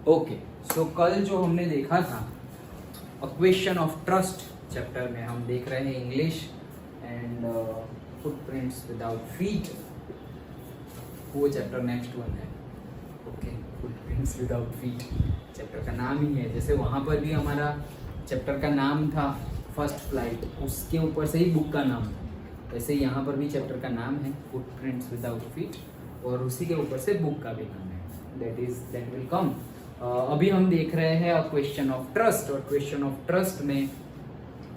Okay, सो कल जो हमने देखा था a question of trust chapter में, हम देख रहे हैं English and footprints without feet, वो चैप्टर नेक्स्ट वन है। Okay, footprints without feet chapter का नाम ही है, जैसे वहाँ पर भी हमारा चैप्टर का नाम था फर्स्ट फ्लाइट, उसके ऊपर से ही बुक का नाम था, वैसे यहाँ पर भी चैप्टर का नाम है फुटप्रिंट्स विदाउट फीट, और उसी के ऊपर से बुक का भी नाम है, दैट विल कम। अभी हम देख रहे हैं क्वेश्चन ऑफ ट्रस्ट, और क्वेश्चन ऑफ ट्रस्ट में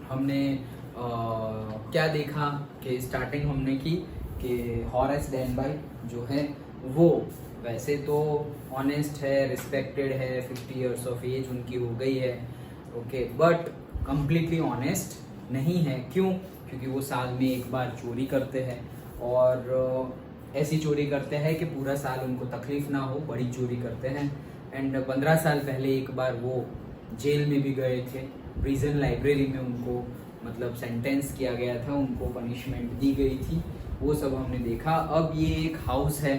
हमने क्या देखा कि स्टार्टिंग हमने की कि हॉरेस डेनबाई जो है वो वैसे तो ऑनेस्ट है, रिस्पेक्टेड है, 50 इयर्स ऑफ एज उनकी हो गई है, ओके, बट कंप्लीटली ऑनेस्ट नहीं है। क्यों? क्योंकि वो साल में एक बार चोरी करते हैं, और ऐसी चोरी करते हैं कि पूरा साल उनको तकलीफ ना हो, बड़ी चोरी करते हैं। एंड 15 साल पहले एक बार वो जेल में भी गए थे, प्रिजन लाइब्रेरी में उनको मतलब सेंटेंस किया गया था, उनको पनिशमेंट दी गई थी, वो सब हमने देखा। अब ये एक हाउस है,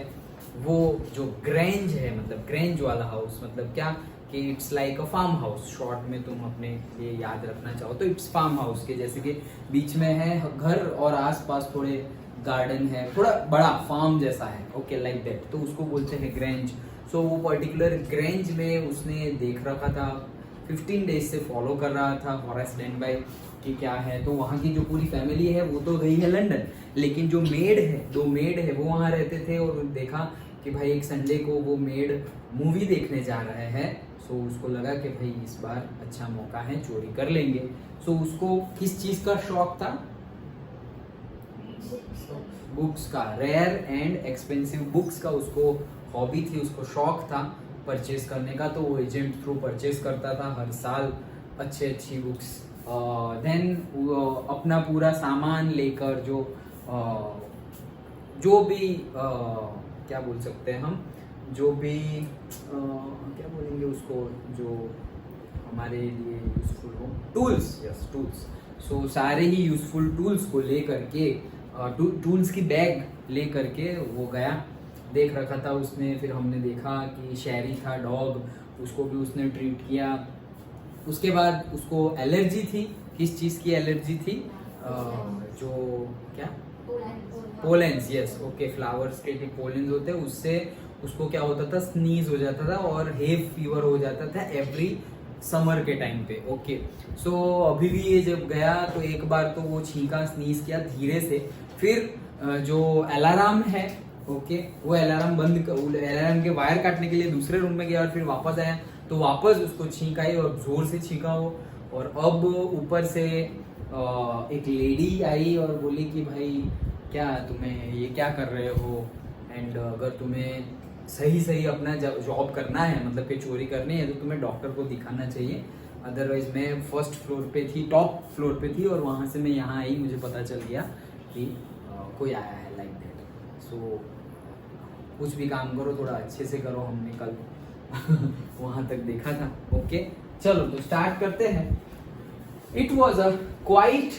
वो जो ग्रेंज है, मतलब ग्रेंज वाला हाउस, मतलब क्या कि it's like a farm house, short में तुम अपने लिए याद रखना चाहो तो इट्स फार्म हाउस के जैसे कि बीच में है घर और आसपास थोड़े गार्डन है, थोड़ा बड़ा फार्म जैसा है, ओके, लाइक दैट, तो उसको बोलते हैं ग्रेंज। सो वो पर्टिकुलर ग्रेंज में उसने देख रखा था, 15 डेज से फॉलो कर रहा था हॉरेस डेनबाई कि क्या है। तो वहाँ की जो पूरी फैमिली है वो तो गई है लंदन, लेकिन जो मेड है, 2 मेड है, वो वहाँ रहते थे, और देखा कि भाई एक संडे को वो मेड मूवी देखने जा रहे हैं। सो उसको लगा कि भाई इस बार अच्छा मौका है, चोरी कर लेंगे। सो उसको किस चीज़ का शौक था? बुक्स का, रेयर एंड एक्सपेंसिव बुक्स का उसको हॉबी थी, उसको शौक था परचेज करने का, तो वो एजेंट थ्रू परचेज करता था हर साल अच्छी बुक्स। देन अपना पूरा सामान लेकर जो भी क्या बोल सकते हैं हम, जो भी क्या बोलेंगे उसको, जो हमारे लिए यूजफुल हो, टूल्स, यस टूल्स। सो सारे ही यूजफुल टूल्स को ले करके, टूल्स की बैग ले करके वो गया, देख रखा था उसने। फिर हमने देखा कि शेरी था डॉग, उसको भी उसने ट्रीट किया। उसके बाद उसको एलर्जी थी, किस चीज़ की एलर्जी थी? जो क्या, पोलेंस, यस, ओके, फ्लावर्स के जो पोलेंस होते हैं उससे उसको क्या होता था, स्नीज हो जाता था और हेव फीवर हो जाता था एवरी समर के टाइम पे, ओके। सो अभी भी ये जब गया तो एक बार तो वो छींका, स्नीज किया धीरे से, फिर जो अलार्म है, ओके, वो अलार्म के वायर काटने के लिए दूसरे रूम में गया, और फिर वापस आया तो वापस उसको छींक आई और जोर से छींका वो। और अब ऊपर से एक लेडी आई और बोली कि भाई क्या तुम्हें ये क्या कर रहे हो, एंड अगर तुम्हें सही अपना जॉब करना है, मतलब कि चोरी करनी है, तो तुम्हें डॉक्टर को दिखाना चाहिए, अदरवाइज मैं फर्स्ट फ्लोर पे थी, टॉप फ्लोर पे थी, और वहाँ से मैं यहाँ आई, मुझे पता चल गया कि कोई आया है, लाइक दैट। सो कुछ भी काम करो थोड़ा अच्छे से करो, हमने कल वहाँ तक देखा था, ओके। चलो तो स्टार्ट करते हैं। It was a quite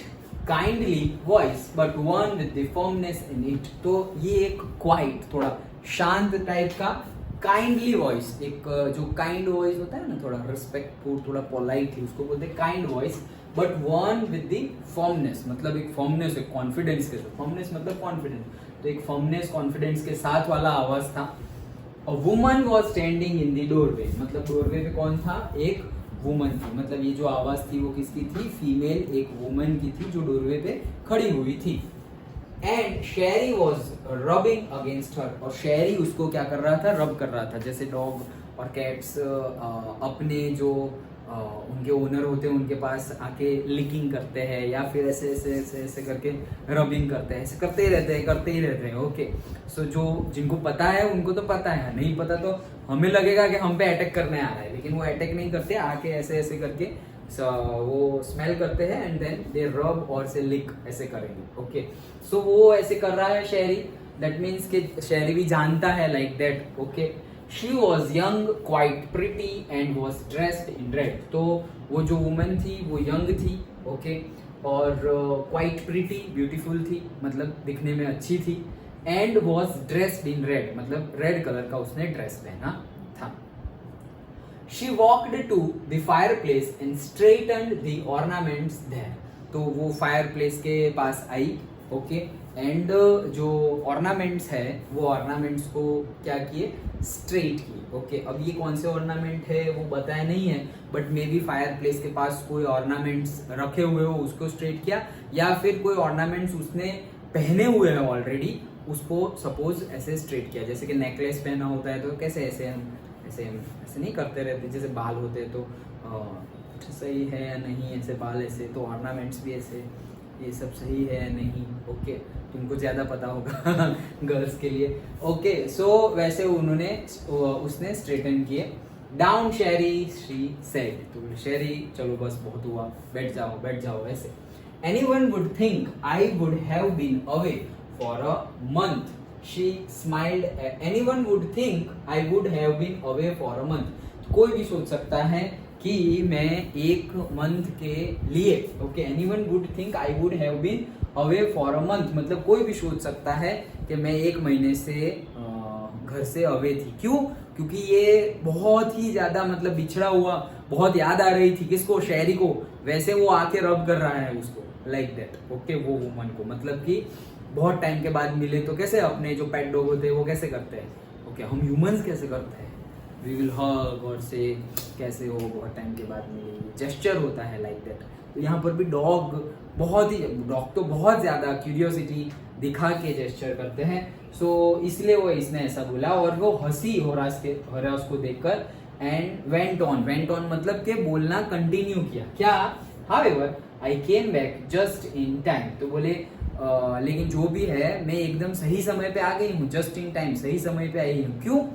kindly voice but one with the firmness in it. तो ये एक क्वाइट, थोड़ा शांत टाइप का काइंडली वॉइस, एक जो काइंड वॉइस होता है ना, थोड़ा रिस्पेक्टफुल, थोड़ा पोलाइट, उसको बोलते हैं kind voice, but one with the firmness, मतलब एक फर्मनेस, एक कॉन्फिडेंस के साथ, फर्मनेस मतलब कॉन्फिडेंस, तो एक फर्मनेस कॉन्फिडेंस के साथ वाला आवाज था। A woman was standing in the doorway, मतलब डोरवे पे कौन था? एक वुमन थी, मतलब ये जो आवाज थी वो किसकी थी? फीमेल एक वुमन की थी जो डोरवे पे खड़ी हुई थी। And Sheri was rubbing against her, और शेरी उसको क्या कर रहा था? रब कर रहा था, जैसे डॉग और कैट्स अपने जो उनके ओनर होते हैं उनके पास आके लिकिंग करते हैं, या फिर ऐसे करके रबिंग करते हैं, ऐसे करते ही रहते हैं, ओके। सो जो जिनको पता है उनको तो पता है, नहीं पता तो हमें लगेगा कि हम पे अटैक करने आ रहा है, लेकिन वो अटैक नहीं करते, आके ऐसे करके वो स्मेल करते हैं एंड देन दे रब और से लिक ऐसे करेंगे, ओके। सो वो ऐसे कर रहा है शेरी, दैट मीन्स कि शेरी भी जानता है like that, okay. She was young, quite pretty and was dressed in red. तो वो जो वुमन थी वो यंग थी, ओके, और क्वाइट प्रिटी, ब्यूटीफुल थी, मतलब दिखने में अच्छी थी, and was dressed in red, मतलब रेड कलर का उसने ड्रेस पहना था। She walked to the fireplace and straightened the ornaments there. तो वो फायर प्लेस के पास आई, ओके, एंड जो ऑर्नामेंट्स है वो ऑर्नामेंट्स को क्या किए, स्ट्रेट किए, ओके। अब ये कौन से ऑर्नामेंट है वो बताया नहीं है, but may be fire place के पास कोई ऑर्नामेंट्स रखे हुए हो उसको स्ट्रेट किया, या फिर कोई ऑर्नामेंट्स उसने पहने हुए हैं ऑलरेडी उसको सपोज ऐसे स्ट्रेट किया। जैसे कि नेकलेस पहना होता है तो कैसे ऐसे हम ऐसे नहीं करते रहते, जैसे बाल होते हैं तो सही है या नहीं, ऐसे बाल ऐसे, तो ऑर्नामेंट्स भी ऐसे, ये सब सही है या नहीं, ओके। तुमको ज्यादा पता होगा गर्ल्स के लिए, ओके। सो वैसे उसने स्ट्रेटन किए। डाउन शेरी शी सेड, तो शेरी चलो बस बहुत हुआ, बैठ जाओ ऐसे। Anyone would think I would have been away for a month, she smiled. Anyone would think I would have been away for a month, कोई भी सोच सकता है कि मैं एक मंथ के लिए, okay, anyone would think I would have been away for a month, मतलब कोई भी सोच सकता है कि मैं एक महीने से घर से अवे थी। क्यों? क्योंकि ये बहुत ही ज्यादा मतलब बिछड़ा हुआ, बहुत याद आ रही थी किसको, शेरी को। वैसे वो आके रब कर रहा है उसको, लाइक दैट, ओके, वो वुमन को, मतलब कि बहुत टाइम के बाद मिले तो कैसे अपने जो पेट डॉग होते हैं वो कैसे करते हैं, ओके, हम ह्यूमंस कैसे करते हैं, वी विल हग और से कैसे हो, बहुत टाइम के बाद मिलेंगे, जेस्चर होता है लाइक दैट। तो यहाँ पर भी डॉग तो बहुत ज्यादा क्यूरियोसिटी दिखा के जेस्चर करते हैं। सो इसलिए इसने ऐसा बोला और वो हंसी होरास को देखकर, एंड वेंट ऑन मतलब के बोलना कंटिन्यू किया। क्या? However I came back just in time, तो बोले लेकिन जो भी है मैं एकदम सही समय पे आ गई हूँ, जस्ट इन टाइम, सही समय पे आई हूँ। क्यों?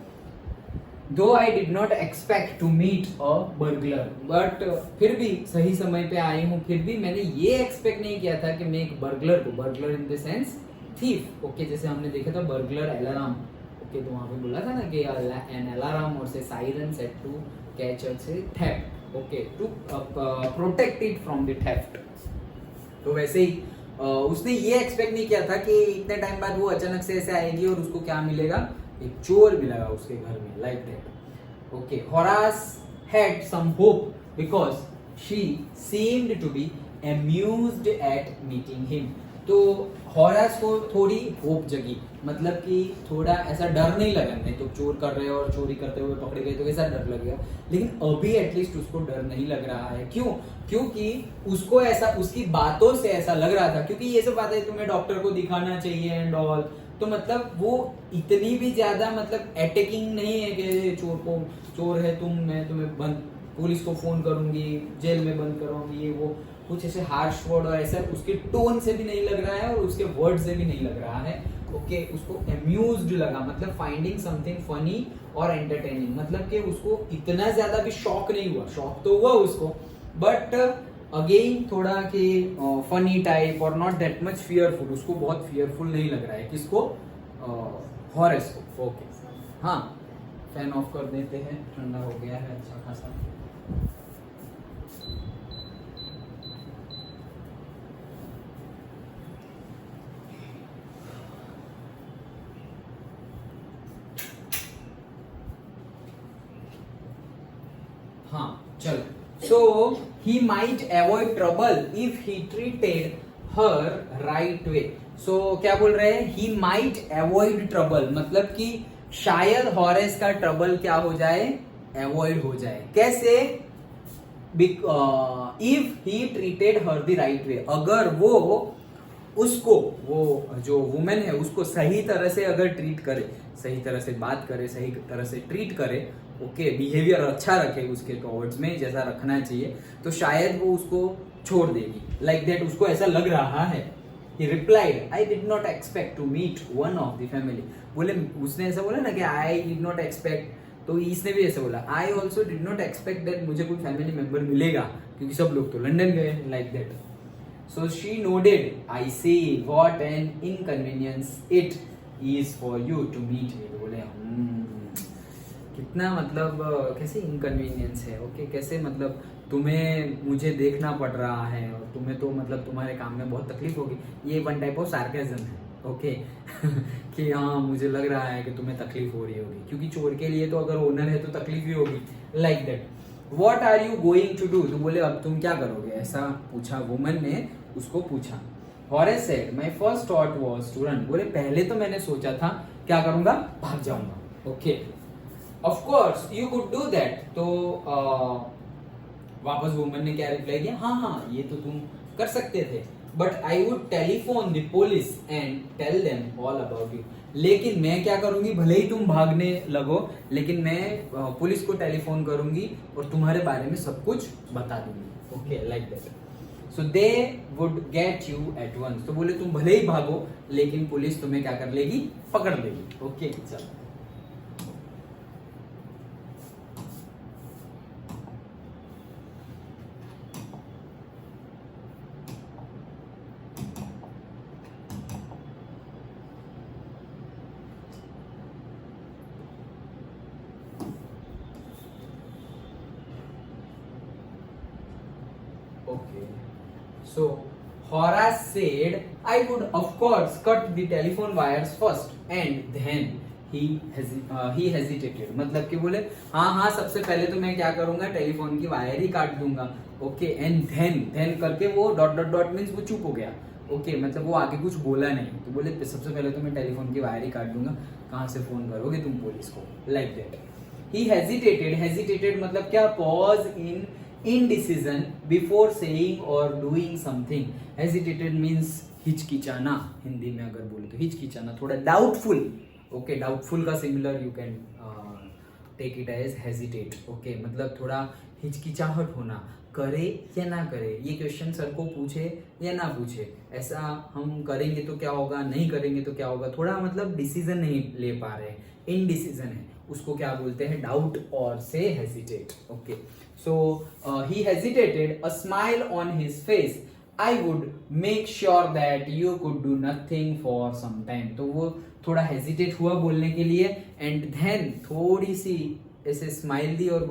Though I did not expect to meet a burglar, but फिर भी सही समय पे आई हूँ, फिर भी मैंने ये एक्सपेक्ट नहीं किया था कि मैं एक burglar in the sense thief, okay, जैसे हमने देखा था बर्गलर अलार्म, ओके, तो वहां पे बोला था ना कि एन अलार्म और से साइरन सेट टू कैच से theft, okay, to protect it from the theft. तो वैसे ही उसने ये एक्सपेक्ट नहीं किया था कि इतने टाइम बाद वो अचानक से ऐसे आएगी और उसको क्या मिलेगा, एक चोर मिलेगा उसके घर में, like that, okay. Horace had some hope because she seemed to be amused at meeting him, तो होरास को थोड़ी होप जगी, मतलब कि थोड़ा ऐसा डर नहीं लगा, नहीं तो चोर कर रहे हो और चोरी करते हुए पकड़े गए तो कैसा डर लगेगा, लेकिन अभी एटलीस्ट उसको डर नहीं लग रहा है। क्यों? क्योंकि उसको ऐसा, उसकी बातों से ऐसा लग रहा था, क्योंकि ये सब बातें तुम्हें डॉक्टर को दिखाना चाहिए एंड ऑल, तो मतलब वो इतनी भी ज्यादा मतलब अटैकिंग नहीं है कि चोर है तुम, मैं तुम्हें बंद, पुलिस को फोन करूंगी, जेल में बंद करूंगी, ये वो कुछ ऐसे हार्श वर्ड और ऐसा उसके टोन से भी नहीं लग रहा है और उसके वर्ड से भी नहीं लग रहा है, ओके। उसको अम्यूज्ड लगा, मतलब फाइंडिंग समथिंग फनी और एंटरटेनिंग, मतलब कि उसको इतना ज्यादा भी शॉक नहीं हुआ, शॉक तो हुआ उसको, बट अगेन थोड़ा कि फनी टाइप और नॉट दैट मच फियरफुल, उसको बहुत फियरफुल नहीं लग रहा है, किसको, हॉरेस को, ओके। हाँ, फैन ऑफ कर देते हैं, ठंडा हो गया है अच्छा खासा। हाँ चलो, so he might avoid trouble if he treated her right way, so क्या बोल रहे हैं, he might avoid trouble, मतलब कि शायद हॉरेस का ट्रबल क्या हो जाए, अवॉइड हो जाए। कैसे? If he treated her the right way, अगर वो उसको, वो जो वुमेन है उसको सही तरह से अगर ट्रीट करे, सही तरह से बात करे, सही तरह से ट्रीट करे, ओके, बिहेवियर अच्छा रखे उसके टॉवर्ड्स में जैसा रखना चाहिए, तो शायद वो उसको छोड़ देगी, लाइक दैट उसको ऐसा लग रहा है। He replied, I did not expect to meet one of the family, बोले, उसने ऐसा बोला ना कि I did not expect, तो इसने भी ऐसा बोला, I also did not expect that मुझे कोई फैमिली मेंबर मिलेगा, क्योंकि सब लोग तो लंदन गए, like that. So she nodded, I see, what an inconvenience it is for you to meet me, बोले कितना मतलब कैसे इनकन्वीनियंस है, ओके, कैसे मतलब तुम्हें मुझे देखना पड़ रहा है और तुम्हें तो मतलब तुम्हारे काम में बहुत तकलीफ होगी, ये वन टाइप ऑफ सार्केज्म है, ओके कि हाँ मुझे लग रहा है कि तुम्हें तकलीफ हो रही होगी, क्योंकि चोर के लिए तो अगर ओनर है तो तकलीफ ही होगी, like that. What are you going to do, तो बोले अब तुम क्या करोगे, ऐसा पूछा वुमन ने उसको पूछा। Horace said my first thought was to run, बोले पहले तो मैंने सोचा था क्या करूंगा, भाग जाऊंगा। Okay of course you could do that, तो वापस वुमन ने क्या रिप्लाई दिया, हाँ हाँ ये तो तुम कर सकते थे, but I would telephone the police and tell them all about you, लेकिन मैं क्या करूंगी, भले ही तुम भागने लगो लेकिन मैं पुलिस को टेलीफोन करूंगी और तुम्हारे बारे में सब कुछ बता दूंगी। Okay like that, so they would get you at once, तो बोले तुम भले ही भागो लेकिन पुलिस तुम्हें क्या कर लेगी, पकड़ लेगी। ओके चलो Okay. So Horace said, I would of course cut the telephone wires first and then he hesitated, मतलब कि बोले हाँ हाँ सबसे पहले तो मैं क्या करूंगा, टेलीफोन की वायर ही काट दूंगा। ओके एंड देन करके वो डॉट डॉट डॉट मीन्स वो चुप हो गया। ओके मतलब वो आगे कुछ बोला नहीं, तो बोले सबसे पहले तो मैं टेलीफोन की वायर ही काट दूंगा, कहाँ से फोन करोगे तुम पुलिस को, लाइक दैट। ही हेजिटेटेड मतलब क्या, pause in indecision before saying or doing something। hesitated means हिचकिचाना, हिंदी में अगर बोले तो हिचकिचाना, थोड़ा डाउटफुल। ओके डाउटफुल का similar you can take it as hesitate. Okay मतलब थोड़ा हिचकिचाहट होना, करे या ना करे, ये क्वेश्चन सर को पूछे या ना पूछे, ऐसा हम करेंगे तो क्या होगा, नहीं करेंगे तो क्या होगा, थोड़ा मतलब डिसीजन नहीं ले पा रहे, इनडिसीजन है, उसको क्या बोलते हैं, डाउट और से hesitate. Okay so he hesitated, a smile on his face, I would make sure that you could do nothing for some time, तो वो थोड़ा हेजिटेट हुआ बोलने के लिए, एंड देन थोड़ी सी ऐसे स्माइल दी और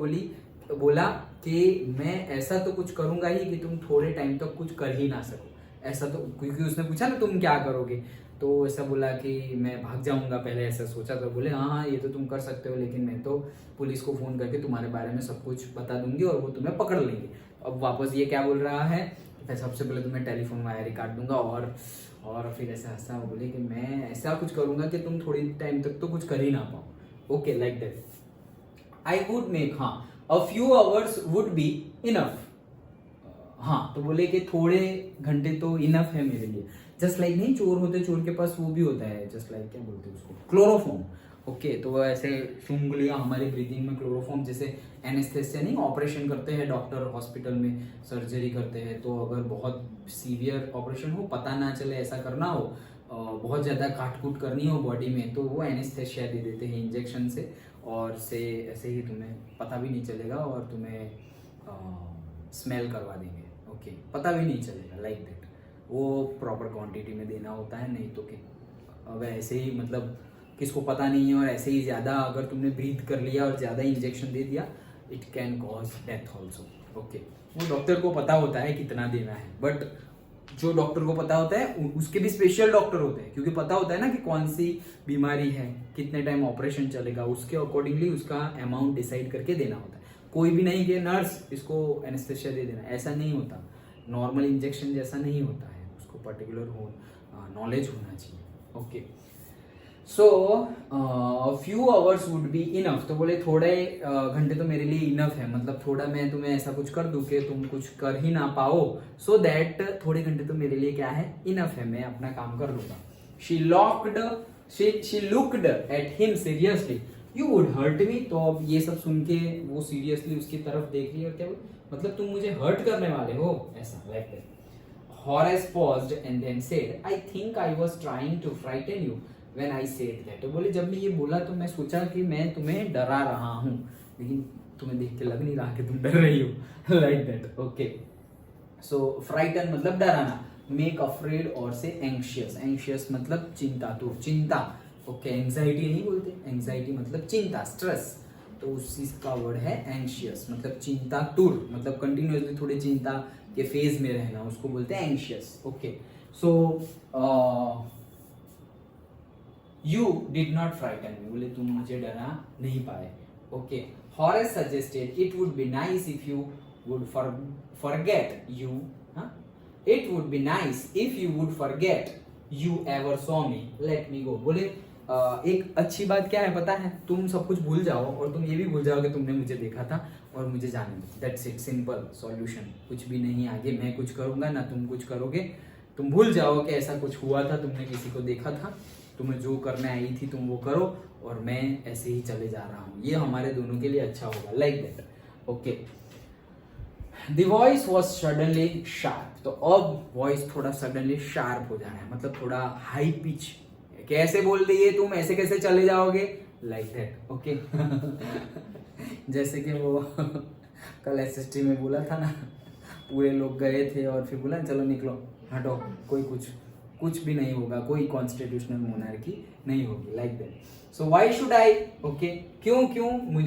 बोला कि मैं ऐसा तो कुछ करूंगा ही कि तुम थोड़े टाइम तक कुछ कर ही ना सको, ऐसा तो, क्योंकि उसने पूछा ना तुम क्या करोगे, तो ऐसा बोला कि मैं भाग जाऊंगा, पहले ऐसा सोचा, तो बोले हाँ हाँ ये तो तुम कर सकते हो, लेकिन मैं तो पुलिस को फोन करके तुम्हारे बारे में सब कुछ बता दूंगी और वो तुम्हें पकड़ लेंगे। अब वापस ये क्या बोल रहा है, सबसे पहले तो मैं टेलीफोन वायर ही काट दूंगा, और फिर ऐसा हंसा वो बोले कि मैं ऐसा कुछ करूंगा कि तुम थोड़ी टाइम तक तो कुछ कर ही ना पाओ। Okay like that, I would make, हाँ a few hours would be enough, हाँ तो बोले कि थोड़े घंटे तो इनफ है मेरे लिए, जस्ट लाइक नहीं चोर होते, चोर के पास वो भी होता है, जस्ट लाइक क्या बोलते हैं उसको, क्लोरोफॉर्म। ओके तो वो ऐसे सूंघ लिया, हमारी ब्रीदिंग में क्लोरोफॉर्म, जैसे एनेस्थेसिया नहीं, ऑपरेशन करते हैं डॉक्टर हॉस्पिटल में, सर्जरी करते हैं, तो अगर बहुत सीवियर ऑपरेशन हो, पता ना चले, ऐसा करना हो, बहुत ज़्यादा काट कूट करनी हो बॉडी में, तो वो एनेस्थेसिया दे देते हैं इंजेक्शन से, और से ऐसे ही तुम्हें पता भी नहीं चलेगा और तुम्हें स्मेल करवा देंगे। ओके पता भी नहीं चलेगा, लाइक दैट, वो प्रॉपर क्वांटिटी में देना होता है, नहीं तो कि अब ऐसे ही मतलब किसको पता नहीं है और ऐसे ही ज़्यादा अगर तुमने ब्रीथ कर लिया और ज़्यादा इंजेक्शन दे दिया, it can cause death also. Okay वो डॉक्टर को पता होता है कितना देना है, बट जो डॉक्टर को पता होता है उसके भी स्पेशल डॉक्टर होते हैं, क्योंकि पता होता है ना कि कौन सी बीमारी है, कितने टाइम ऑपरेशन चलेगा, उसके अकॉर्डिंगली उसका अमाउंट डिसाइड करके देना होता है। कोई भी नहीं कि नर्स इसको एनेस्थेसिया दे देना, ऐसा नहीं होता, नॉर्मल इंजेक्शन जैसा नहीं होता है, उसको पर्टिकुलर नॉलेज होना चाहिए। Okay so few hours would be enough, तो बोले थोड़े घंटे तो मेरे लिए इनफ है, मतलब थोड़ा मैं तुम्हें ऐसा कुछ कर दूं कि तुम कुछ कर ही ना पाओ, सो दैट थोड़े घंटे तो मेरे लिए क्या है, इनफ है, मैं अपना काम कर लूंगा। She looked at him seriously, you would hurt me, तो अब ये सब सुन के वो सीरियसली उसकी तरफ देख रही और क्या मतलब तुम मुझे हर्ट करने वाले हो, ऐसा like that. Horace paused and then said, I think I was trying to frighten you when I said that, तो बोले जब मैं ये बोला तो मैं सोचा कि मैं तुम्हें डरा रहा हूँ, लेकिन तुम्हें देख के लग नहीं रहा कि तुम डर रही हो, like that. Okay so frighten मतलब डराना, मेक अफ्रेड और से एंग्शियस, एंग्शियस मतलब चिंता, तो चिंता। ओके एंग्जाइटी नहीं बोलते, एंग्जाइटी मतलब चिंता, स्ट्रेस, तो उसी का वर्ड है एंग्शियस, मतलब चिंता तुर, मतलब कंटिन्यूअसली थोड़ी चिंता के फेज में रहना, उसको बोलते हैं anxious. Okay so you did not frighten me, बोले तुम मुझे डरा नहीं पाए. Okay. Horace suggested it would be nice if you would forget you. It would be nice if you would forget you ever saw me, let me go. बोले एक अच्छी बात क्या है पता है, तुम सब कुछ भूल जाओ और तुम ये भी भूल जाओ कि तुमने मुझे देखा था और मुझे जाने दो. That's it, simple solution. कुछ भी नहीं आगे, मैं कुछ करूंगा ना तुम कुछ करोगे. तुम भूल जाओ कि ऐसा कुछ हुआ था, तुमने किसी को देखा था, तुम्हें जो करने आई थी तुम वो करो और मैं ऐसे ही चले जा रहा हूँ. ये हमारे दोनों के लिए अच्छा होगा. Like that. Okay. The voice was suddenly sharp. तो अब वॉइस थोड़ा सडनली शार्प हो जाना है, मतलब थोड़ा हाई पिच. कैसे बोल दिए तुम, ऐसे कैसे चले जाओगे, लाइक दैट. ओके. जैसे कि वो कल एसएसटी में बोला था ना, पूरे लोग गए थे और फिर बोला चलो निकलो हटो, कोई कुछ भी नहीं होगा, कोई कॉन्स्टिट्यूशनल मोनार्की नहीं होगी, like that. So why should I. Okay. क्यों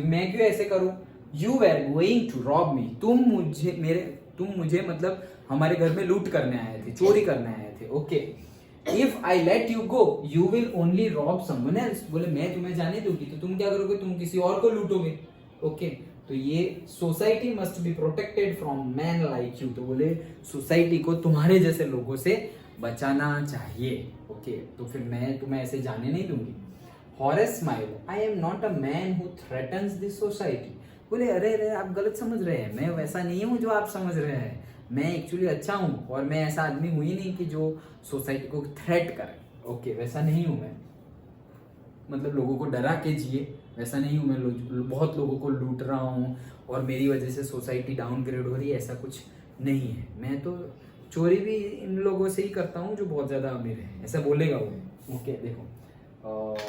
मैं क्यों ऐसे करूं. You were going to rob me, तुम मुझे मतलब हमारे घर में लूट करने आए थे, चोरी करने आए थे. Okay. If I let you go you will only rob someone else, बोले मैं तुम्हें जाने दूंगी तो तुम क्या करोगे, तुम किसी और को लूटोगे. ओके. तो ये society must be protected from man like you, तो बोले सोसाइटी को तुम्हारे जैसे लोगों से बचाना चाहिए. ओके. तो फिर मैं तुम्हें ऐसे जाने नहीं दूंगी. Horace smile, I am not a man who threatens this society. बोले अरे आप गलत समझ रहे हैं, मैं वैसा नहीं हूँ जो आप समझ रहे हैं. मैं एक्चुअली अच्छा हूँ और मैं ऐसा आदमी हूँ ही नहीं कि जो सोसाइटी को थ्रेट करे. ओके. वैसा नहीं हूँ मैं, मतलब लोगों को डरा के जिए वैसा नहीं हूँ मैं. बहुत लोगों को लूट रहा हूँ और मेरी वजह से सोसाइटी डाउनग्रेड हो रही है, ऐसा कुछ नहीं है. मैं तो चोरी भी इन लोगों से ही करता हूँ जो बहुत ज्यादा अमीर है, ऐसा बोलेगा वो. ओके. देखो,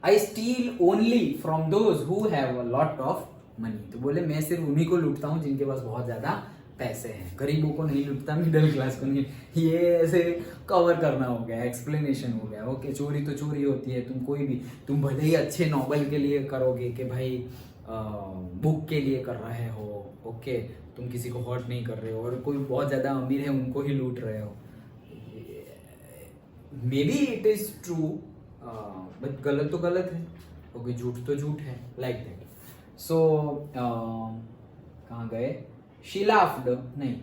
I steal only from those who have a lot of money. तो बोले मैं सिर्फ उन्हीं को लूटता हूँ जिनके पास बहुत ज्यादा पैसे हैं, गरीबों को नहीं लूटता, मिडिल क्लास को नहीं. ये ऐसे कवर करना हो गया, एक्सप्लेनेशन हो गया. ओके. चोरी तो चोरी होती है, तुम भले ही अच्छे नॉबल के लिए करोगे कि भाई बुक के लिए कर रहे हो. ओके. तुम किसी को हर्ट नहीं कर रहे हो और कोई बहुत ज्यादा अमीर है उनको ही लूट रहे हो. May be it is true, but गलत तो गलत है. ओके. झूठ तो झूठ है, लाइक दैट. सो कहाँ गए. शी लाफ्ड, नहीं,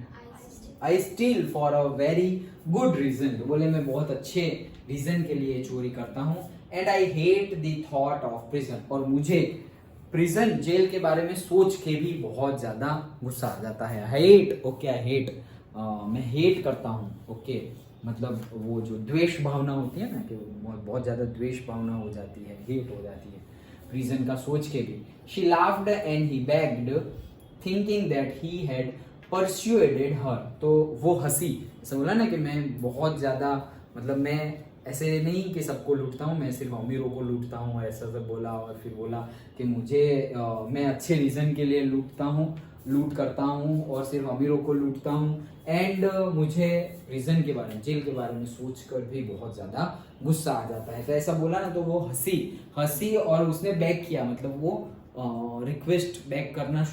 I steal for a very good reason. तो बोले मैं बहुत अच्छे रीजन के लिए चोरी करता हूँ. And I hate the thought of prison, और मुझे प्रिजन जेल के बारे में सोच के भी बहुत ज्यादा गुस्सा आ जाता है. हेट. ओके. आई हेट, मैं हेट करता हूँ. ओके. मतलब वो जो द्वेष भावना होती है ना, कि बहुत ज्यादा द्वेष भावना हो जाती है, हेट हो जाती है प्रिजन का सोच के भी. She laughed and he begged thinking that he had persuaded her. तो वो हंसी, ऐसा बोला ना कि मैं बहुत ज्यादा, मतलब मैं ऐसे नहीं कि सबको लूटता हूँ, मैं सिर्फ अमीरों को लूटता हूँ, ऐसा सब बोला. और फिर बोला कि मैं अच्छे रीजन के लिए लूट करता हूँ और सिर्फ अमीरों को लूटता हूँ. एंड मुझे रीजन के बारे में, जेल के बारे में सोच कर भी बहुत ज्यादा गुस्सा आ जाता है. तो ऐसा बोला ना, तो वो हंसी और उसने बैक किया, मतलब वो रिक्वेस्ट बैक करना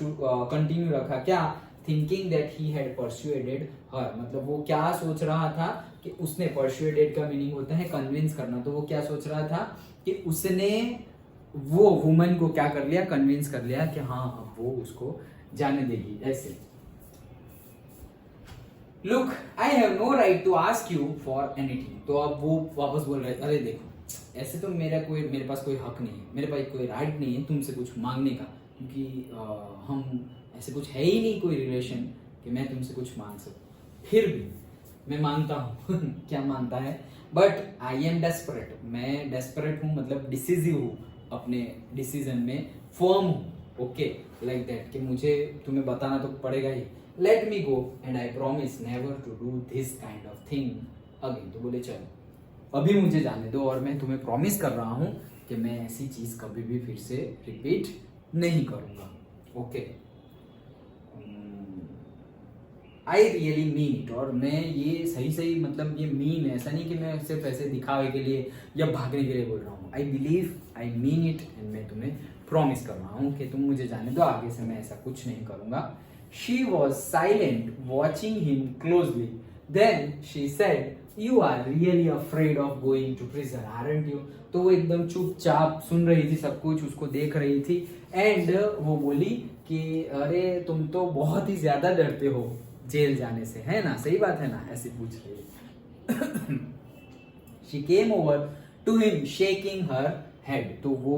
कंटिन्यू रखा. क्या, thinking that he had persuaded हर, मतलब वो क्या सोच रहा था कि उसने, परस्यूएडेड का मीनिंग होता है कन्विंस करना. तो वो क्या सोच रहा था कि उसने वो वुमन को क्या कर लिया, कन्विंस कर लिया कि हाँ अब वो उसको जाने देगी. ऐसे, look I have no right to ask you for anything. तो अब वो वापस बोल रहे, अरे देखो ऐसे तो मेरे पास कोई हक नहीं है, मेरे पास कोई राइट नहीं है तुमसे कुछ मांगने का, क्योंकि हम ऐसे कुछ है ही नहीं कोई रिलेशन कि मैं तुमसे कुछ मांग सकूं. फिर भी मैं मांगता हूँ. क्या मानता है, बट आई एम डेस्परेट, मैं डेस्परेट हूँ, मतलब डिसिसिव हूँ, अपने डिसीजन में फर्म हूँ. ओके. लाइक दैट, कि मुझे तुम्हें बताना तो पड़ेगा ही. Let me go and I promise never to do this kind of thing again. तो बोले चलो अभी मुझे जाने दो और मैं तुम्हें प्रॉमिस कर रहा हूँ कि मैं ऐसी चीज कभी भी फिर से रिपीट नहीं करूंगा. Okay. I really mean it, और मैं ये सही मतलब ये मीन है, ऐसा नहीं कि मैं सिर्फ ऐसे दिखावे के लिए या भागने के लिए बोल रहा हूँ. I believe, I mean it, and मैं तुम्हें प्रॉमिस कर रहा हूँ कि तुम मुझे जाने दो, आगे से मैं ऐसा कुछ नहीं करूंगा. She was silent watching him closely. Then she said, you are really afraid of going to prison aren't you. तो वो एकदम चुपचाप सुन रही थी सब कुछ, उसको देख रही थी एंड वो बोली कि अरे तुम तो बहुत ही ज्यादा डरते हो जेल जाने से, है ना, सही बात है ना, ऐसे पूछ रही है। She came over to him shaking her head. तो वो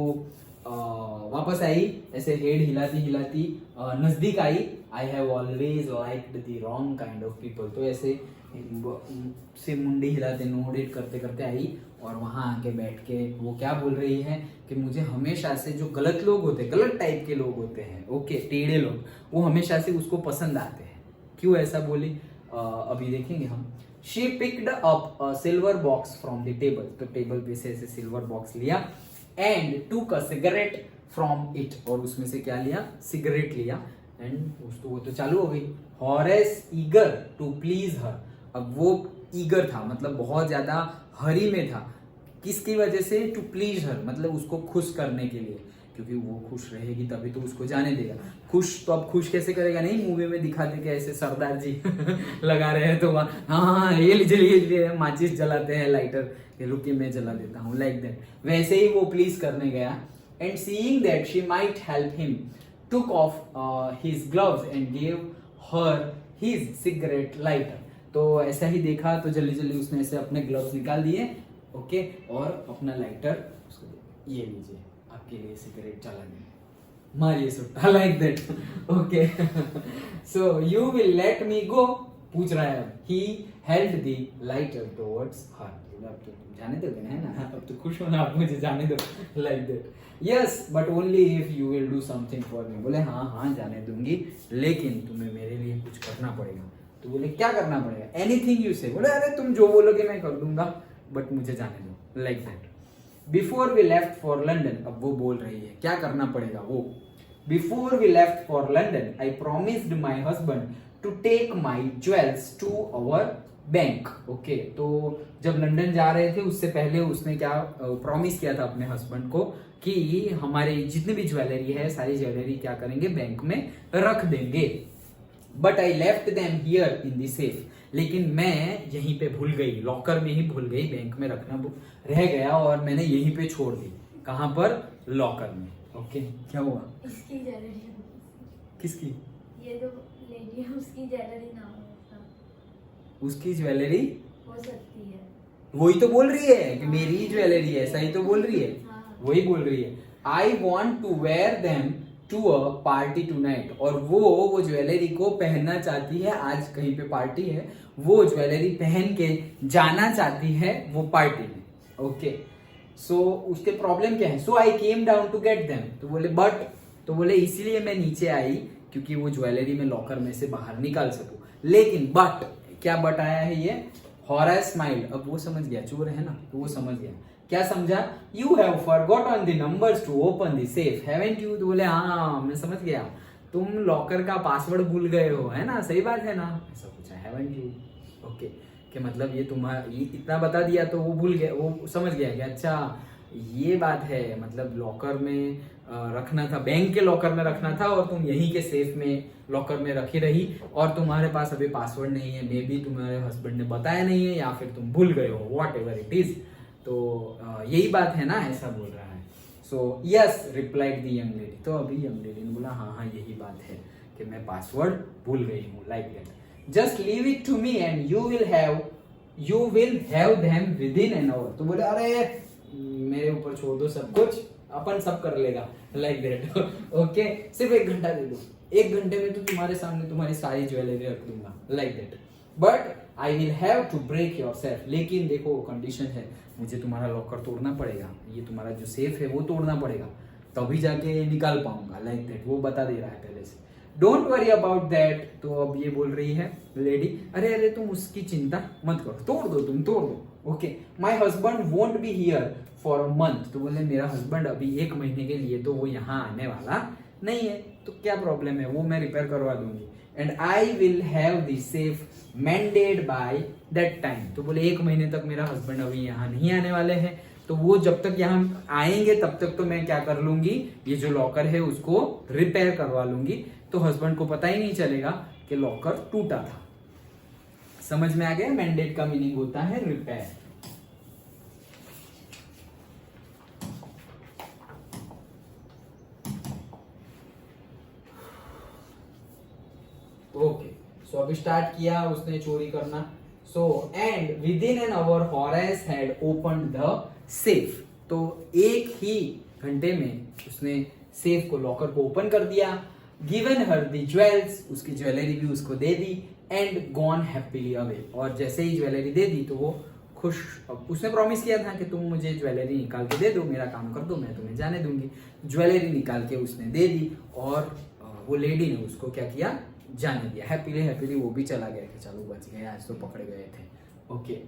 वापस आई ऐसे हेड हिलाती हिलाती नजदीक आई। I have always liked the wrong kind of people. तो ऐसे से मुंडी हिलाते नोडेट करते करते आई और वहां आके बैठ के वो क्या बोल रही है कि मुझे हमेशा से जो गलत लोग होते हैं, गलत टाइप के लोग होते हैं, ओके, टेढ़े लोग, वो हमेशा से उसको पसंद आते हैं। क्यों ऐसा बोली अभी देखेंगे हम। She picked up a silver box from the table. तो टेबल पे से ऐसे सिल्वर बॉक्स लिया एंड टूक अ सिगरेट फ्रॉम इट। और उसमें से क्या लिया, सिगरेट लिया एंड वो तो चालू हो गई। हॉरेस ईगर टू प्लीज हर। अब वो ईगर था मतलब बहुत ज्यादा हरी में था, किसकी वजह से, टू प्लीज हर मतलब उसको खुश करने के लिए, क्योंकि वो खुश रहेगी तभी तो उसको जाने देगा। खुश तो अब खुश कैसे करेगा, नहीं मूवी में दिखाते कि ऐसे सरदार जी लगा रहे हैं तो हाँ ये लीजिए माचिस जलाते हैं, लाइटर, रुकिए मैं जला देता हूँ, लाइक दैट। वैसे ही वो प्लीज करने गया and seeing that she might help him took off his gloves and gave her his cigarette lighter। तो ऐसा ही देखा तो जल्दी जल्दी उसने ऐसे अपने ग्लव्स निकाल दिए, ओके, और अपना लाइटर उसको दे, ये लीजिए आपके लिए सिगरेट जलाने, मारिए सुट्टा, like that, okay. So you will let me go, पूछ रहा है। He held the lighter towards her. अब तो जाने दोगे ना, है ना, अब तो खुश होना, आप मुझे जाने दो, like that. Yes but only if you will do something for me. बोले हाँ हाँ जाने दूंगी, लेकिन तुम्हें मेरे लिए कुछ करना पड़ेगा। तो बोले क्या करना पड़ेगा, एनीथिंग यू से। बोले अरे तुम जो बोलोगे मैं कर दूंगा, बट मुझे जाने दो, like that. Before we left for London. अब वो बोल रही है क्या करना पड़ेगा वो। Before we left for London I promised my husband to take my jewels to our bank. Okay, तो जब लंदन जा रहे थे उससे पहले उसने क्या प्रॉमिस किया था अपने हस्बैंड को कि हमारे जितनी भी ज्वेलरी है सारी ज्वेलरी क्या करेंगे, बैंक में रख देंगे। But I left them here in the safe. लेकिन मैं यहीं पे भूल गई, लॉकर में ही भूल गई, बैंक में रखना रह गया और मैंने यहीं पे छोड़ दी। कहां पर, लॉकर में। ओके, क्या हुआ, इसकी ज्वेलरी, किसकी, ये जो लेडी है उसकी ज्वेलरी ना हो, उसकी ज्वेलरी हो सकती है। वही तो बोल रही है कि मेरी ज्वेलरी है, सही तो बोल रही है, वही बोल रही है। I want to wear them to a party tonight. और वो ज्वेलरी को पहनना चाहती है, आज कहीं पे पार्टी है, वो ज्वेलरी पहन के जाना चाहती है वो पार्टी में। ओके, सो उसके प्रॉब्लम क्या है। So I came down to get them. तो बोले बट, तो बोले इसीलिए मैं नीचे आई क्योंकि वो ज्वेलरी में लॉकर में से बाहर निकाल सकूं। लेकिन बट, क्या बट आया है ये, हॉरेस स्माइल्ड। अब वो समझ गया, चोर है ना, तो वो समझ गया। क्या समझा, you have forgotten the numbers to open the safe haven't you. तो बोले हाँ मैं समझ गया, तुम लॉकर का पासवर्ड भूल गए हो, है ना, सही बात है ना, ऐसा पूछा, हैवंट यू। ओके, कि मतलब ये तुम्हारा इतना बता दिया तो वो भूल गया, वो समझ गया कि अच्छा ये बात है, मतलब लॉकर में रखना था, बैंक के लॉकर में रखना था और तुम यहीं के सेफ में लॉकर में रखी रही और तुम्हारे पास अभी पासवर्ड नहीं है, मे बी तुम्हारे हस्बैंड ने बताया नहीं है या फिर तुम भूल गए हो, व्हाट एवर इट इज। तो यही बात है ना, ऐसा बोल रहा है। So yes replied the young lady. तो अभी यंग लेडी ने बोला हाँ हाँ यही बात है कि मैं पासवर्ड भूल गई हूँ, like that. Just leave it to me and you will have them within an hour. तो बोले अरे मेरे ऊपर छोड़ दो सब कुछ, अपन सब कर लेगा, लाइक दैट। ओके, सिर्फ 1 घंटा दे दो, 1 घंटे में तो तुम्हारे सामने तुम्हारी सारी ज्वेलरी रख दूंगा, like that. But I will have to break yourself. लेकिन देखो कंडीशन है, मुझे तुम्हारा लॉकर तोड़ना पड़ेगा, ये तुम्हारा जो सेफ है वो तोड़ना पड़ेगा, तभी जाके निकाल पाऊंगा, लाइक दैट। वो बता दे रहा है पहले से। Don't worry about that. तो अब ये बोल रही है लेडी, अरे अरे तुम उसकी चिंता मत करो, तोड़ दो, तुम तोड़ दो। Okay, my husband won't be here for a month. तो बोले मेरा हस्बैंड अभी 1 महीने के लिए तो वो यहाँ आने वाला नहीं है, तो क्या प्रॉब्लम है, वो मैं रिपेयर करवा दूंगी। And I will have the safe mended by that time. तो बोले 1 महीने तक मेरा हस्बैंड अभी यहाँ नहीं आने वाले हैं, तो वो जब तक यहाँ आएंगे तब तक तो मैं क्या कर लूंगी, ये जो लॉकर है उसको रिपेयर करवा लूंगी, तो हस्बैंड को पता ही नहीं चलेगा कि लॉकर टूटा था। समझ में आ गया? मैंडेट का मीनिंग होता है रिपेयर। ओके, सो अभी स्टार्ट किया उसने चोरी करना। So and with in an our Horace had opened the safe. तो एक ही घंटे में उसने सेफ को, लॉकर को ओपन कर दिया। गिवन हर द ज्वेल्स, उसकी ज्वेलरी भी उसको दे दी। एंड गॉन हैप्पीली अवे, और जैसे ही ज्वेलरी दे दी तो वो खुश। उसने प्रॉमिस किया था कि तुम मुझे ज्वेलरी निकाल के दे दो, मेरा काम कर दो, मैं तुम्हें जाने दूंगी। ज्वेलरी निकाल के उसने दे दी और वो लेडी ने उसको क्या किया, जाने दिया। हैप्पीली हैप्पीली वो भी चला गया कि चलो बच गए, आज तो पकड़े गए थे। Okay,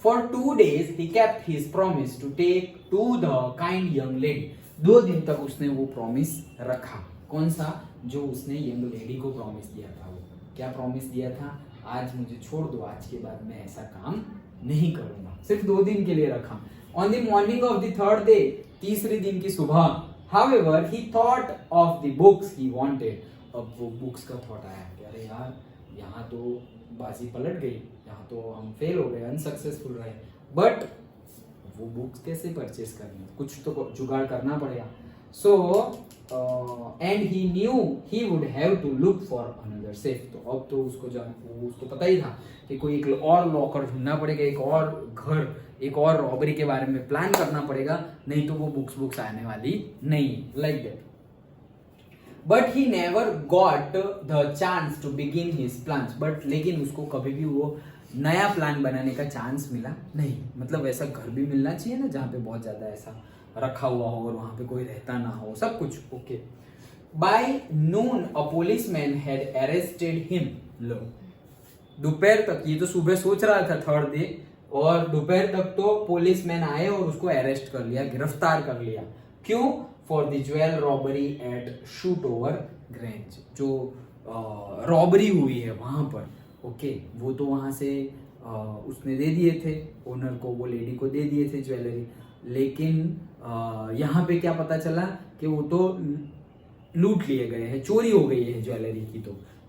for 2 days he kept his promise to take to the kind young lady। 2 दिन तक उसने वो प्रॉमिस रखा। कौन सा? जो उसने यंग लेडी को प्रॉमिस दिया था। वो क्या प्रॉमिस दिया था? आज मुझे छोड़ दो, आज के बाद मैं ऐसा काम नहीं करूंगा। सिर्फ 2 दिन के लिए रखा। On the morning of the 3rd day, तीसरे दिन की सुबह, however he thought of the books he wanted। अब वो बुक्स का थॉट आया कि अरे यार, यहाँ तो बाजी पलट गई, यहाँ तो हम फेल हो गए, अनसक्सेसफुल रहे, बट वो बुक्स कैसे परचेस करनी, कुछ तो जुगाड़ करना पड़ेगा। So and he knew he would have to look for another safe. तो अब तो उसको पता ही था कि कोई एक और लॉकर ढूंढना पड़ेगा, एक और घर, एक और रॉबरी के बारे में प्लान करना पड़ेगा, नहीं तो वो बुक्स आने वाली नहीं। Like that. But he never got the chance to begin his plans. But लेकिन उसको कभी भी वो नया प्लान बनाने का चांस मिला नहीं। मतलब ऐसा घर भी मिलना चाहिए ना जहाँ पे बहुत ज्यादा ऐसा रखा हुआ हो और वहां पे कोई रहता ना हो, सब कुछ। Okay, by noon a policeman had arrested him. लो, दोपहर तक, ये तो सुबह सोच रहा था 3rd day, और दोपहर तक तो पुलिसमैन आए और उसको अरेस्ट कर लिया, गिरफ्तार कर लिया। क्यों? For the jewel robbery at Shoot Over Grange. जो रॉबरी हुई है वहां पर, ओके, वो तो वहां से उसने दे दिए थे ओनर को, वो लेडी को दे दिए थे ज्वेलरी। लेकिन यहाँ पे क्या पता चला कि वो तो लूट लिए गए हैं, चोरी हो गई है ज्वेलरी की।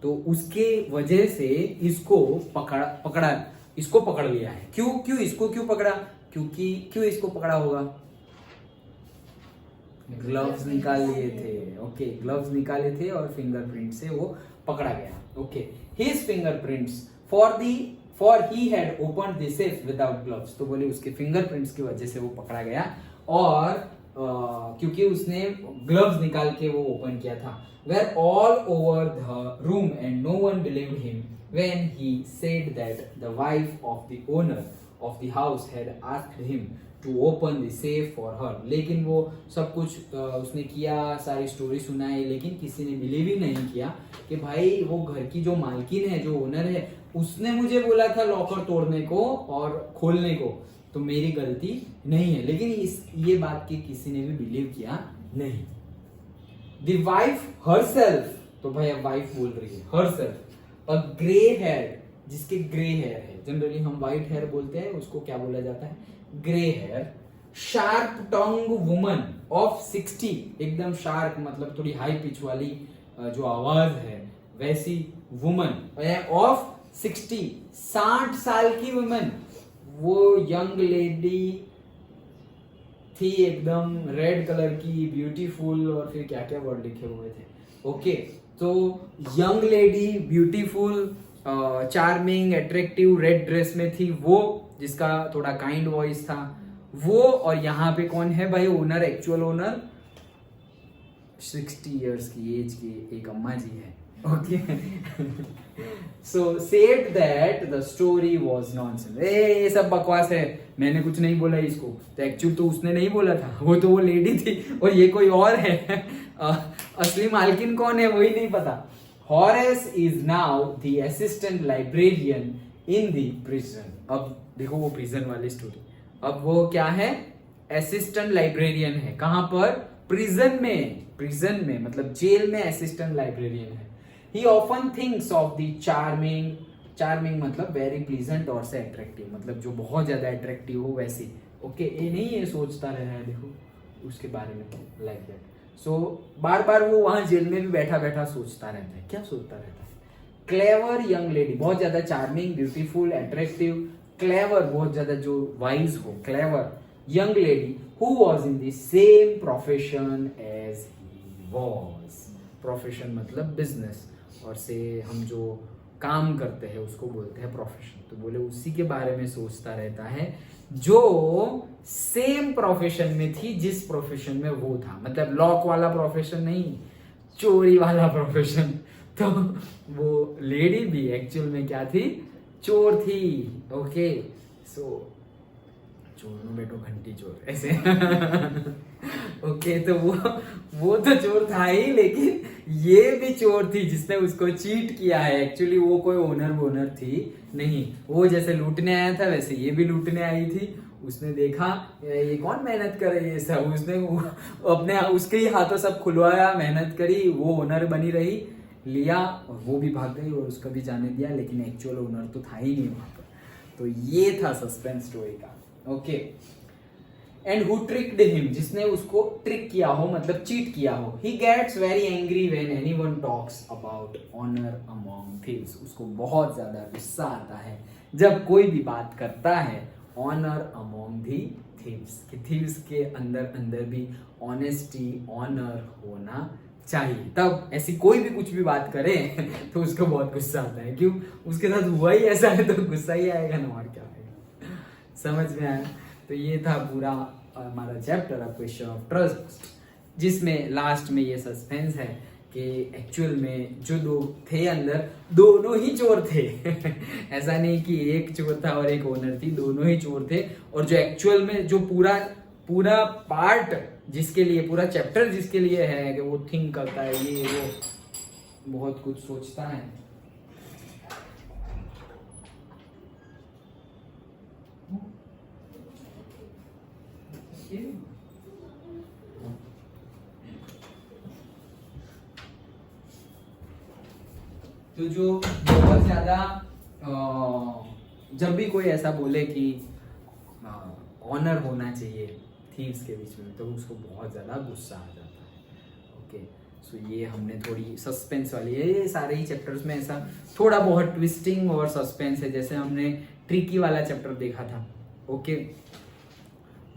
तो उसके वजह से इसको पकड़ लिया है। क्यों इसको पकड़ा? क्यों इसको पकड़ा होगा? ग्लव्स निकाल लिए थे। ओके, ग्लव्स निकाले थे और फिंगरप्रिंट से वो पकड़ा गया। Okay, his fingerprints for he had opened the safe without gloves. तो बोले उसके फिंगरप्रिंट्स की वजह से वो पकड़ा गया, और क्योंकि उसने ग्लव्स निकाल के वो ओपन किया था। Were all over the room and no one believed him when he said that the wife of the owner of the house had asked him to open the safe for her. लेकिन वो सब कुछ उसने किया, सारी story सुनाई, लेकिन किसी ने बिलीव ही नहीं किया कि भाई वो घर की जो मालकिन है, जो ओनर है, उसने मुझे बोला था लॉकर तोड़ने को और खोलने को, तो मेरी गलती नहीं है। लेकिन ये बात की किसी ने भी बिलीव किया नहीं। द वाइफ हरसेल्फ, तो भाई अब वाइफ बोल रही है, हरसेल्फ अ ग्रे हेयर, जिसके ग्रे हेयर है, जनरली हम व्हाइट हेयर बोलते हैं, उसको क्या बोला जाता है? Grey hair. Sharp tongue woman of 60, एकदम शार्प मतलब थोड़ी हाई पिच वाली जो आवाज है वैसी वुमन ऑफ 60 साल की वुमन। वो यंग लेडी थी, एकदम रेड कलर की, ब्यूटीफुल, और फिर क्या क्या वर्ड लिखे हुए थे। ओके, तो young lady, beautiful, charming, attractive, red dress में थी वो, जिसका थोड़ा काइंड वॉइस था वो। और यहाँ पे कौन है भाई? ओनर, एक्चुअल ओनर 60 इयर्स की एज की एक अम्मा जी है। Okay, so said that the story was nonsense. ये सब बकवास है, मैंने कुछ नहीं बोला इसको, तो एक्चुअल तो उसने नहीं बोला था, वो तो वो लेडी थी और ये कोई और है। असली मालकिन कौन है वही नहीं पता। Horace is now the assistant librarian in the prison. अब देखो वो प्रिजन वाली स्टोरी, अब वो क्या है? असिस्टेंट लाइब्रेरियन है। कहां पर? प्रिजन में मतलब जेल में असिस्टेंट लाइब्रेरियन है। He often thinks of the charming मतलब वेरी प्लीजेंट और से अट्रैक्टिव, मतलब जो बहुत ज्यादा अट्रैक्टिव हो वैसी। ओके, ये नहीं है सोचता रहा है, देखो उसके बारे में, लाइक दैट। सो बार बार वो वहां जेल में भी बैठा बैठा सोचता रहता है। क्या सोचता रहता है? क्लेवर यंग लेडी, बहुत ज्यादा चार्मिंग, ब्यूटीफुल, अट्रैक्टिव, क्लेवर, बहुत ज्यादा जो वाइज हो, clever young lady who was in the same profession as he was. Profession मतलब बिजनेस, और से हम जो काम करते हैं उसको बोलते हैं प्रोफेशन। तो बोले उसी के बारे में सोचता रहता है जो सेम प्रोफेशन में थी जिस प्रोफेशन में वो था, मतलब लॉक वाला प्रोफेशन नहीं, चोरी वाला प्रोफेशन। तो वो लेडी भी एक्चुअल में क्या थी, चोर थी। ओके, सो चोर में बैठो घंटी चोर ऐसे। ओके, तो वो तो चोर था ही, लेकिन ये भी चोर थी जिसने उसको चीट किया है। एक्चुअली वो कोई ओनर थी नहीं, वो जैसे लूटने आया था वैसे ये भी लूटने आई थी। उसने देखा ये कौन मेहनत कर रही है सब, उसने अपने उसके ही हाथों सब खुलवाया, मेहनत करी, वो ओनर बनी रही, लिया और वो भी भाग गई और उसका भी जाने दिया, लेकिन एक्चुअल ओनर तो था ही नहीं वहां पर। तो ये था सस्पेंस स्टोरी का। Okay, and who tricked him, जिसने उसको ट्रिक किया हो मतलब चीट किया हो। He gets very angry when anyone talks about honour among thieves. उसको बहुत ज्यादा गुस्सा आता है जब कोई भी बात करता है ऑनर अमंग दी थीव्स, कि थीव्स के अंदर भी ऑनेस्टी, ऑनर होना चाहिए। तब ऐसी कोई भी कुछ भी बात करे तो उसको बहुत गुस्सा आता है। क्यों? उसके साथ हुआ ही ऐसा है तो गुस्सा ही आएगा ना, और क्या आएगा। समझ में आया? तो ये था पूरा हमारा chapter of question of trust, जिसमें लास्ट में ये सस्पेंस है कि एक्चुअल में जो लोग थे अंदर दोनों ही चोर थे। ऐसा नहीं कि एक चोर था और एक ओनर थी, दोनों ही चोर थे। और जो एक्चुअल में जो पूरा पार्ट जिसके लिए, पूरा चैप्टर जिसके लिए है कि वो थिंक करता है, ये वो बहुत कुछ सोचता है। तो जो बहुत ज्यादा जब भी कोई ऐसा बोले कि ऑनर होना चाहिए थीव्स के बीच में, तो उसको बहुत ज्यादा गुस्सा आ जाता है। ओके, सो ये हमने थोड़ी सस्पेंस वाली है, ये सारे ही चैप्टर्स में ऐसा थोड़ा बहुत ट्विस्टिंग और सस्पेंस है। जैसे हमने ट्रिकी वाला चैप्टर देखा था, ओके,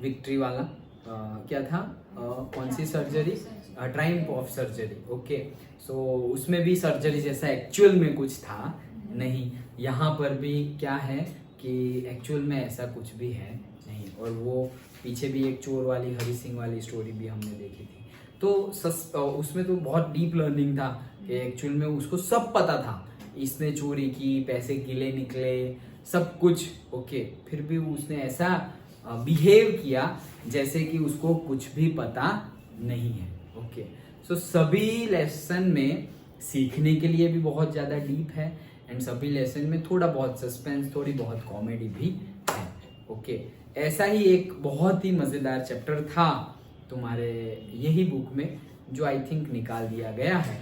विक्ट्री वाला क्या था, कौन सी surgery, triumph of surgery. Okay, so उसमें भी सर्जरी जैसा एक्चुअल में कुछ था नहीं। यहाँ पर भी क्या है कि एक्चुअल में ऐसा कुछ भी है नहीं। और वो पीछे भी एक चोर वाली, हरि सिंह वाली स्टोरी भी हमने देखी थी। तो उसमें तो बहुत डीप लर्निंग था कि एक्चुअल में उसको सब पता था, इसने चोरी की, पैसे गिले निकले, सब कुछ। ओके, फिर भी उसने ऐसा बिहेव किया जैसे कि उसको कुछ भी पता नहीं है। ओके, सो सभी लेसन में सीखने के लिए भी बहुत ज़्यादा डीप है, एंड सभी लेसन में थोड़ा बहुत सस्पेंस, थोड़ी बहुत कॉमेडी भी है। ओके, ऐसा ही एक बहुत ही मज़ेदार चैप्टर था तुम्हारे यही बुक में, जो आई थिंक निकाल दिया गया है,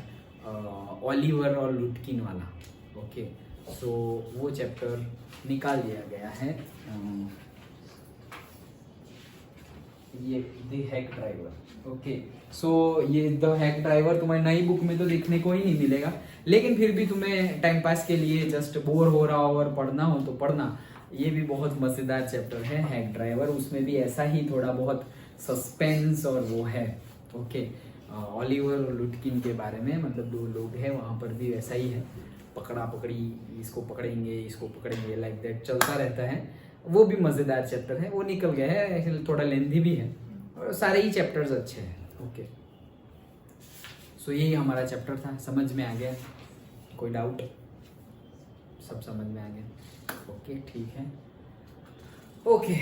ओलिवर और लुटकिन वाला। ओके, सो वो चैप्टर निकाल दिया गया है, ये द हैक ड्राइवर। ओके, सो ये द हैक ड्राइवर तुम्हारी नई बुक में तो देखने को ही नहीं मिलेगा, लेकिन फिर भी तुम्हें टाइम पास के लिए जस्ट बोर हो रहा हो और पढ़ना हो तो पढ़ना। ये भी बहुत मजेदार चैप्टर है, हैक ड्राइवर। उसमें भी ऐसा ही थोड़ा बहुत सस्पेंस और वो है। ओके, ओलिवर और लुटकिन के बारे में, मतलब दो लोग हैं, वहाँ पर भी वैसा ही है, पकड़ा पकड़ी, इसको पकड़ेंगे लाइक दैट चलता रहता है। वो भी मज़ेदार चैप्टर है, वो निकल गया है, थोड़ा लेंथी भी है, और सारे ही चैप्टर्स अच्छे हैं। ओके, सो यही हमारा चैप्टर था। समझ में आ गया? कोई डाउट? सब समझ में आ गया? ओके, ठीक है। ओके।